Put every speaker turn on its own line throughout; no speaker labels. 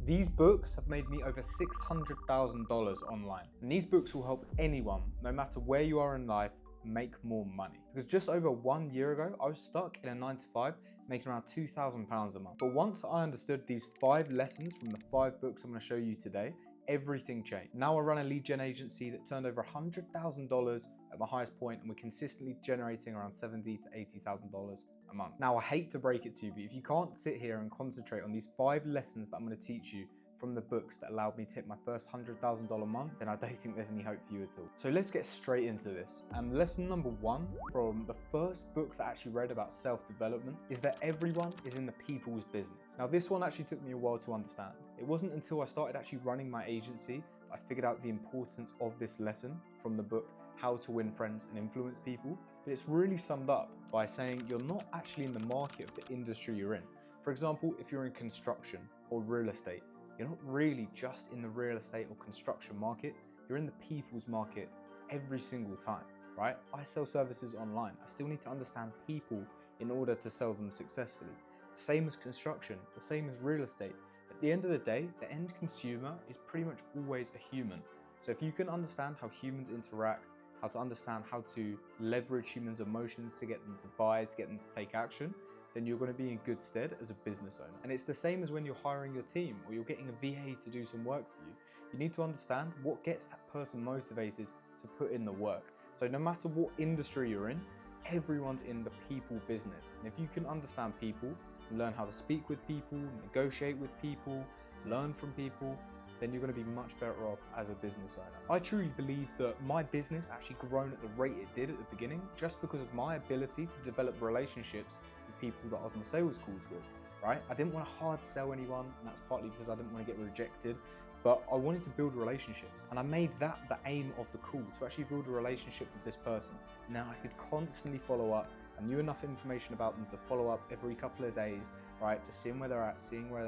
These books have made me over $600,000 online. And these books will help anyone, no matter where you are in life, make more money. Because just over 1 year ago, I was stuck in a 9-to-5, making around £2,000 a month. But once I understood these 5 lessons from the 5 books I'm going to show you today, everything changed. Now I run a lead gen agency that turned over $100,000 at my highest point, and we're consistently generating around $70,000 to $80,000 a month. Now I hate to break it to you, but if you can't sit here and concentrate on these 5 lessons that I'm going to teach you from the books that allowed me to hit my first $100,000 month, then I don't think there's any hope for you at all. So let's get straight into this. And lesson number 1 from the first book that I actually read about self-development is that everyone is in the people's business. Now this one actually took me a while to understand. It wasn't until I started actually running my agency that I figured out the importance of this lesson from the book, How to Win Friends and Influence People. But it's really summed up by saying you're not actually in the market of the industry you're in. For example, if you're in construction or real estate, you're not really just in the real estate or construction market, you're in the people's market every single time, right? I sell services online. I still need to understand people in order to sell them successfully. The same as construction, the same as real estate. At the end of the day, the end consumer is pretty much always a human. So if you can understand how humans interact, how to understand how to leverage humans' emotions to get them to buy, to get them to take action, then you're going to be in good stead as a business owner. And it's the same as when you're hiring your team or you're getting a VA to do some work for you. You need to understand what gets that person motivated to put in the work. So no matter what industry you're in, everyone's in the people business. And if you can understand people, learn how to speak with people, negotiate with people, learn from people, then you're going to be much better off as a business owner. I truly believe that my business actually grown at the rate it did at the beginning just because of my ability to develop relationships with people that I was on sales calls with, right? I didn't want to hard sell anyone, and that's partly because I didn't want to get rejected, but I wanted to build relationships, and I made that the aim of the call, to actually build a relationship with this person. Now I could constantly follow up. I knew enough information about them to follow up every couple of days, right? Just seeing where they're at, seeing where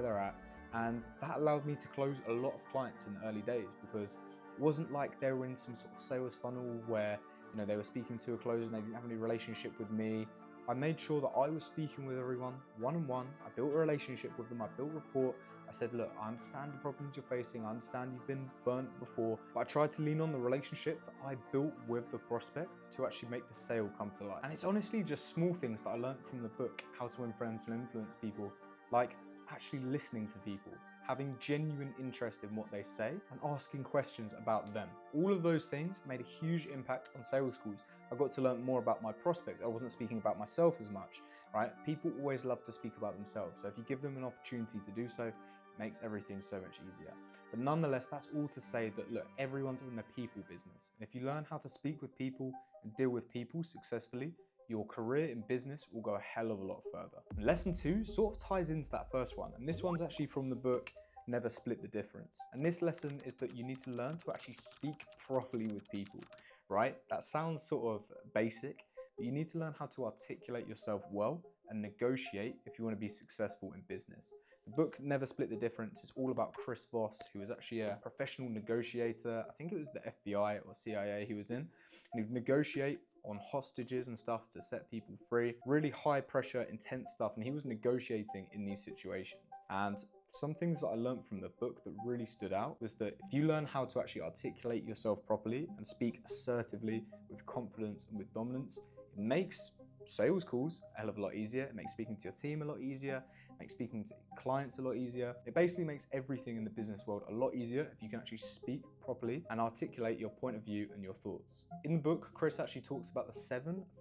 they're at. And that allowed me to close a lot of clients in the early days, because it wasn't like they were in some sort of sales funnel where, you know, they were speaking to a closer and they didn't have any relationship with me. I made sure that I was speaking with everyone one-on-one. I built a relationship with them. I built rapport. I said, look, I understand the problems you're facing. I understand you've been burnt before, but I tried to lean on the relationship that I built with the prospect to actually make the sale come to life. And it's honestly just small things that I learned from the book, How to Win Friends and Influence People, like actually listening to people, having genuine interest in what they say, and asking questions about them. All of those things made a huge impact on sales calls. I got to learn more about my prospect. I wasn't speaking about myself as much, right? People always love to speak about themselves. So if you give them an opportunity to do so, it makes everything so much easier. But nonetheless, that's all to say that, look, everyone's in the people business. And if you learn how to speak with people and deal with people successfully, your career in business will go a hell of a lot further. And lesson 2 sort of ties into that first one. And this one's actually from the book, Never Split the Difference. And this lesson is that you need to learn to actually speak properly with people, right? That sounds sort of basic, but you need to learn how to articulate yourself well and negotiate if you want to be successful in business. The book Never Split the Difference is all about Chris Voss, who was actually a professional negotiator. I think it was the FBI or CIA he was in. And he'd negotiate on hostages and stuff to set people free. Really high pressure, intense stuff, and he was negotiating in these situations. And some things that I learned from the book that really stood out was that if you learn how to actually articulate yourself properly and speak assertively with confidence and with dominance, it makes sales calls a hell of a lot easier. It makes speaking to your team a lot easier. It makes speaking to clients a lot easier. It basically makes everything in the business world a lot easier if you can actually speak properly and articulate your point of view and your thoughts. In the book, Chris actually talks about the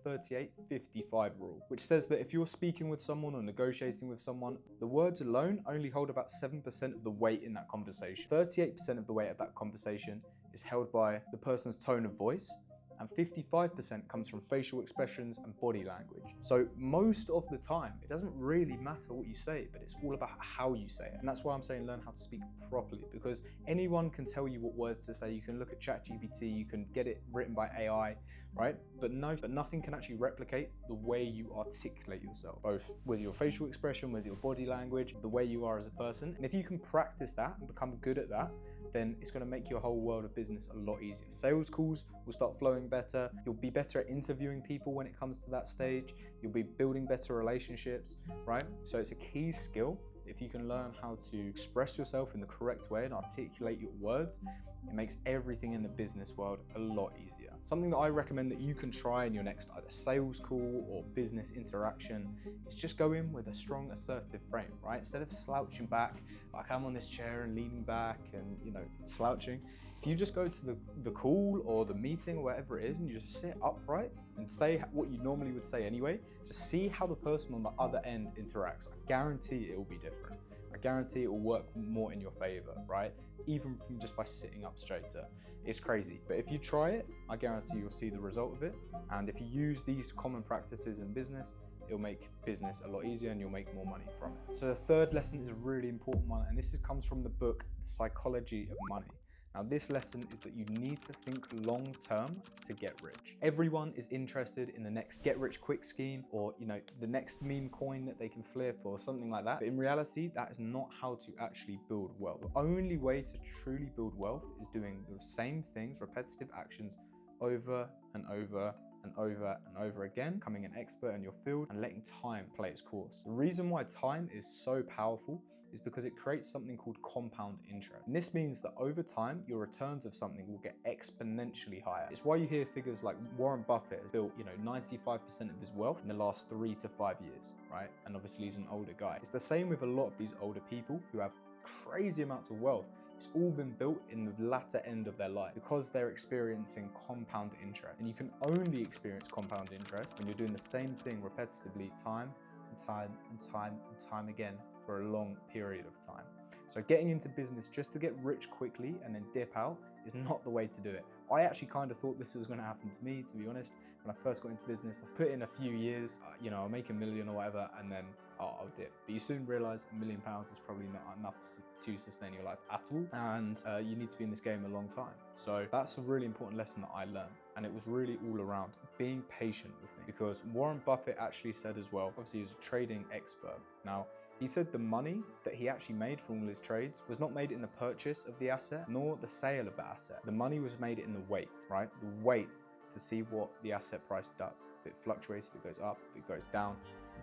7-38-55 rule, which says that if you're speaking with someone or negotiating with someone, the words alone only hold about 7% of the weight in that conversation. 38% of the weight of that conversation is held by the person's tone of voice, and 55% comes from facial expressions and body language. So most of the time, it doesn't really matter what you say, but it's all about how you say it. And that's why I'm saying learn how to speak properly, because anyone can tell you what words to say. You can look at ChatGPT, you can get it written by AI, right? But nothing can actually replicate the way you articulate yourself, both with your facial expression, with your body language, the way you are as a person. And if you can practice that and become good at that, then it's going to make your whole world of business a lot easier. Sales calls will start flowing better. You'll be better at interviewing people when it comes to that stage. You'll be building better relationships, right? So it's a key skill If you can learn how to express yourself in the correct way and articulate your words, it makes everything in the business world a lot easier. Something that I recommend that you can try in your next either sales call or business interaction is just go in with a strong, assertive frame, right? Instead of slouching back, like I'm on this chair and leaning back and, slouching. If you just go to the call or the meeting or whatever it is and you just sit upright and say what you normally would say anyway, just see how the person on the other end interacts. I guarantee it will be different. I guarantee it will work more in your favor, right? Even from just by sitting up straighter. It's crazy. But if you try it, I guarantee you'll see the result of it. And if you use these common practices in business, it'll make business a lot easier and you'll make more money from it. So the third lesson is a really important one, and this comes from the book, The Psychology of Money. Now, this lesson is that you need to think long term to get rich. Everyone is interested in the next get rich quick scheme or, the next meme coin that they can flip or something like that. But in reality, that is not how to actually build wealth. The only way to truly build wealth is doing the same things, repetitive actions over and over and over and over again, becoming an expert in your field and letting time play its course. The reason why time is so powerful is because it creates something called compound interest. And this means that over time, your returns of something will get exponentially higher. It's why you hear figures like Warren Buffett has built, 95% of his wealth in the last 3 to 5 years, right? And obviously he's an older guy. It's the same with a lot of these older people who have crazy amounts of wealth. It's all been built in the latter end of their life because they're experiencing compound interest. And you can only experience compound interest when you're doing the same thing repetitively time and time and time and time again for a long period of time. So getting into business just to get rich quickly and then dip out is not the way to do it. I actually kind of thought this was going to happen to me, to be honest. When I first got into business, I put in a few years, I'll make $1 million or whatever, and then I'll dip. But you soon realize £1 million is probably not enough to sustain your life at all. And you need to be in this game a long time. So that's a really important lesson that I learned. And it was really all around being patient with things. Because Warren Buffett actually said as well, obviously he was a trading expert. Now, he said the money that he actually made from all his trades was not made in the purchase of the asset, nor the sale of the asset. The money was made in the wait, right? The wait to see what the asset price does. If it fluctuates, if it goes up, if it goes down,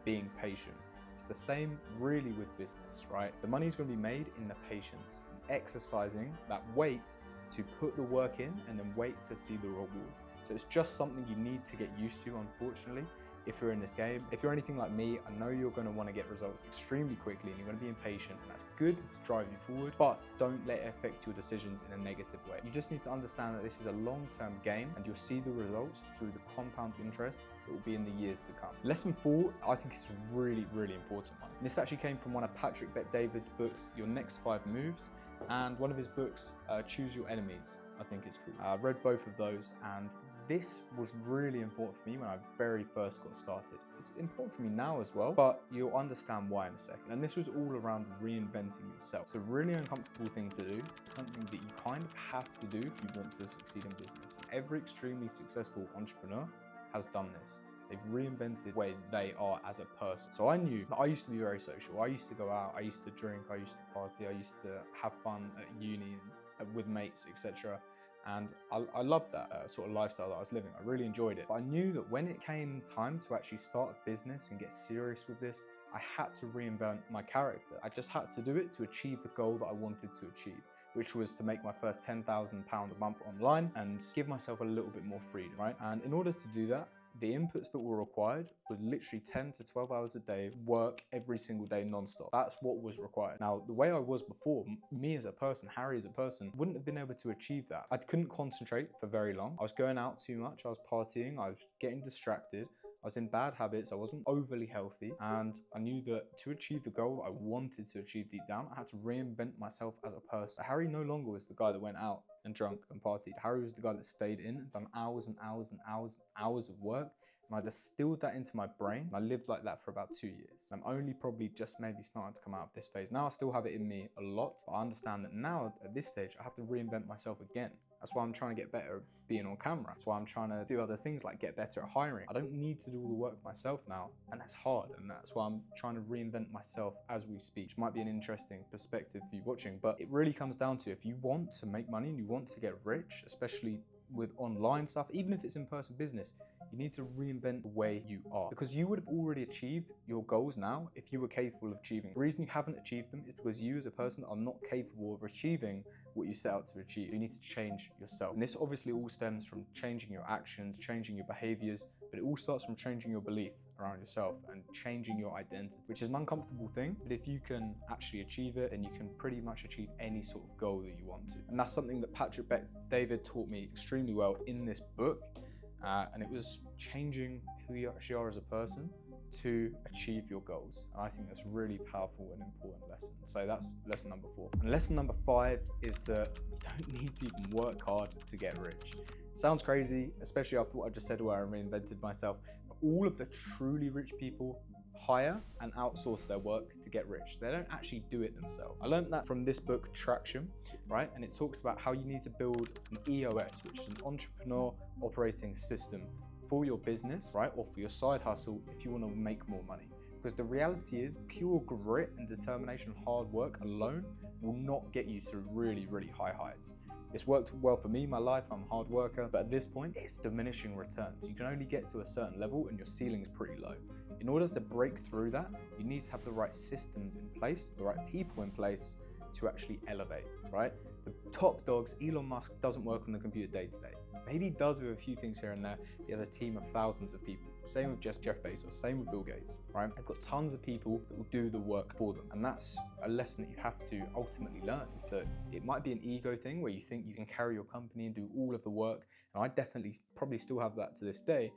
being patient. It's the same really with business, right? The money's going to be made in the patience, exercising that wait to put the work in and then wait to see the reward. So it's just something you need to get used to, unfortunately. If you're in this game, if you're anything like me, I know you're going to want to get results extremely quickly and you're going to be impatient, and that's good to drive you forward, but don't let it affect your decisions in a negative way. You just need to understand that this is a long-term game and you'll see the results through the compound interest that will be in the years to come. Lesson 4, I think is a really, really important one. And this actually came from one of Patrick Bet-David's books, Your Next 5 Moves, and one of his books, Choose Your Enemies, I think it's called. I read both of those, and this was really important for me when I very first got started. It's important for me now as well, but you'll understand why in a second. And this was all around reinventing yourself. It's a really uncomfortable thing to do. It's something that you kind of have to do if you want to succeed in business. Every extremely successful entrepreneur has done this. They've reinvented the way they are as a person. So I knew that I used to be very social. I used to go out, I used to drink, I used to party, I used to have fun at uni and with mates, etc. And I loved that sort of lifestyle that I was living. I really enjoyed it. But I knew that when it came time to actually start a business and get serious with this, I had to reinvent my character. I just had to do it to achieve the goal that I wanted to achieve, which was to make my first £10,000 a month online and give myself a little bit more freedom, right? And in order to do that, the inputs that were required were literally 10 to 12 hours a day, work every single day non-stop. That's what was required. Now, the way I was before, me as a person, Harry as a person, wouldn't have been able to achieve that. I couldn't concentrate for very long. I was going out too much. I was partying. I was getting distracted. I was in bad habits. I wasn't overly healthy. And I knew that to achieve the goal that I wanted to achieve deep down, I had to reinvent myself as a person. Harry no longer was the guy that went out and drunk and partied. Harry was the guy that stayed in and done hours and hours and hours and hours of work. And I distilled that into my brain. And I lived like that for about 2 years. I'm only probably just maybe starting to come out of this phase. Now I still have it in me a lot, but I understand that now at this stage, I have to reinvent myself again. That's why I'm trying to get better at being on camera. That's why I'm trying to do other things like get better at hiring. I don't need to do all the work myself now, and that's hard. And that's why I'm trying to reinvent myself as we speak, which might be an interesting perspective for you watching. But it really comes down to, if you want to make money and you want to get rich, especially with online stuff, even if it's in-person business, you need to reinvent the way you are, because you would have already achieved your goals now if you were capable of achieving. The reason you haven't achieved them is because you as a person are not capable of achieving what you set out to achieve. You need to change yourself. And this obviously all stems from changing your actions, changing your behaviors, but it all starts from changing your belief around yourself and changing your identity, which is an uncomfortable thing, but if you can actually achieve it, then you can pretty much achieve any sort of goal that you want to. And that's something that Patrick David taught me extremely well in this book, and it was changing who you actually are as a person to achieve your goals. And I think that's really powerful and important lesson. So that's lesson number 4. And lesson number 5 is that you don't need to even work hard to get rich. Sounds crazy, especially after what I just said where I reinvented myself. But all of the truly rich people hire and outsource their work to get rich. They don't actually do it themselves. I learned that from this book, Traction, right? And it talks about how you need to build an EOS, which is an entrepreneur operating system for your business, right? Or for your side hustle if you want to make more money. Because the reality is pure grit and determination, hard work alone will not get you to really, really high heights. It's worked well for me, my life, I'm a hard worker, but at this point, it's diminishing returns. You can only get to a certain level and your ceiling is pretty low. In order to break through that, you need to have the right systems in place, the right people in place to actually elevate, right? The top dogs, Elon Musk doesn't work on the computer day to day. Maybe he does with a few things here and there. He has a team of thousands of people. Same with Jeff Bezos, same with Bill Gates, right? They've got tons of people that will do the work for them. And that's a lesson that you have to ultimately learn, is that it might be an ego thing where you think you can carry your company and do all of the work. And I definitely probably still have that to this day.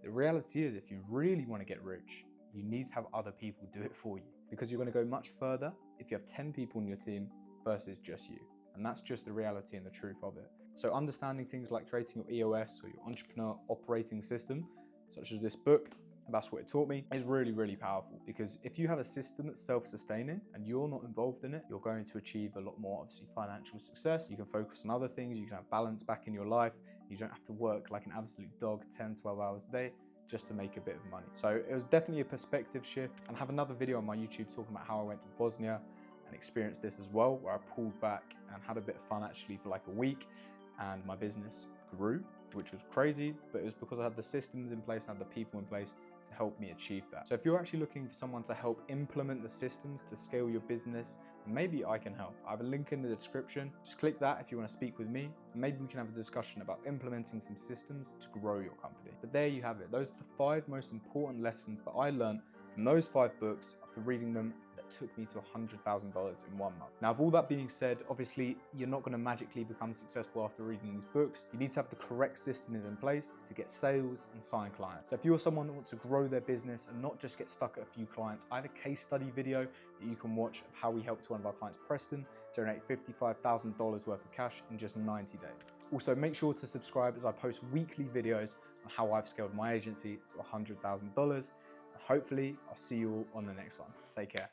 But the reality is, if you really want to get rich, you need to have other people do it for you, because you're going to go much further if you have 10 people in your team versus just you. And that's just the reality and the truth of it. So understanding things like creating your EOS or your entrepreneur operating system, such as this book, that's what it taught me, is really, really powerful. Because if you have a system that's self-sustaining and you're not involved in it, you're going to achieve a lot more, obviously, financial success. You can focus on other things. You can have balance back in your life. You don't have to work like an absolute dog 10, 12 hours a day just to make a bit of money. So it was definitely a perspective shift. And I have another video on my YouTube talking about how I went to Bosnia and experienced this as well, where I pulled back and had a bit of fun actually for like a week, and my business grew, which was crazy, but it was because I had the systems in place, I had the people in place to help me achieve that. So if you're actually looking for someone to help implement the systems to scale your business, maybe I can help. I have a link in the description. Just click that if you want to speak with me, and maybe we can have a discussion about implementing some systems to grow your company. But there you have it. Those are the 5 most important lessons that I learned from those 5 books after reading them. Took me to $100,000 in 1 month. Now, with all that being said, obviously you're not going to magically become successful after reading these books. You need to have the correct systems in place to get sales and sign clients. So if you're someone that wants to grow their business and not just get stuck at a few clients, I have a case study video that you can watch of how we helped one of our clients, Preston, generate $55,000 worth of cash in just 90 days. Also, make sure to subscribe as I post weekly videos on how I've scaled my agency to $100,000. Hopefully, I'll see you all on the next one. Take care.